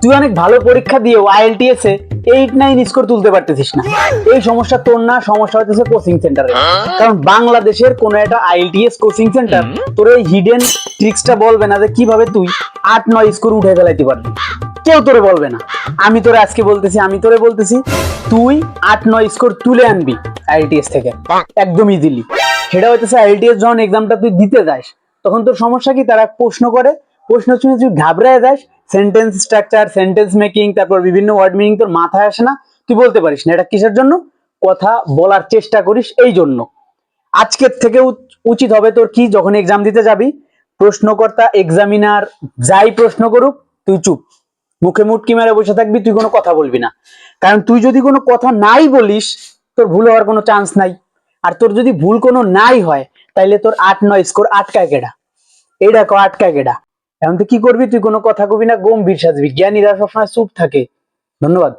তুই অনেক ভালো পরীক্ষা দিয়েও আইএলটিএস এ 8-9 স্কোর তুলতে পারতেছিস না। এই সমস্যা তোর না, সমস্যা হচ্ছে কোচিং সেন্টারে। কারণ বাংলাদেশের কোন একটা আইএলটিএস কোচিং সেন্টার তোর এই হিডেন ট্রিক্সটা বলবে না যে কিভাবে তুই 8-9 স্কোর উঠে ফেলাইতে পারবি। কেউ তোরে বলবে না। আমি তোরে আজকে বলতেছি, তুই 8-9 স্কোর তুলে আনবি আইএলটিএস থেকে একদম ইজিলি। সেটা হইতেছে আইএলটিএস যখন এক্সামটা তুই দিতে যাস তখন তোর সমস্যা কি, তারা প্রশ্ন করে, প্রশ্ন শুনে তুই ঘাবড়ায় যাস, সেন্টেন্স স্ট্রাকচার, সেন্টেন্স মেকিং, তারপর বিভিন্ন ওয়ার্ড মিনিং তোর মাথায় আসে না, তুই বলতে পারিস না। এটা কিসের জন্য? কথা বলার চেষ্টা করিস এই জন্য। আজকের থেকে উচিত হবে তোর কি, যখন এক্সাম দিতে যাবি প্রশ্নকর্তা এক্সামিনার যাই প্রশ্ন করুক তুই চুপ, মুখে মুটকি মেরে বসে থাকবি, তুই কোনো কথা বলবি না। কারণ তুই যদি কোনো কথা নাই বলিস তোর ভুল হওয়ার কোনো চান্স নাই। আর তোর যদি ভুল কোনো নাই হয় তাইলে তোর 8-9 স্কোর আটকায় কেডা? এইটা আটকায় কেডা? এখন তুই কি করবি? তুই কোনো কথা কবি না, গম্ভীর সাজবি। জ্ঞানীরা সবসময় চুপ থাকে। ধন্যবাদ।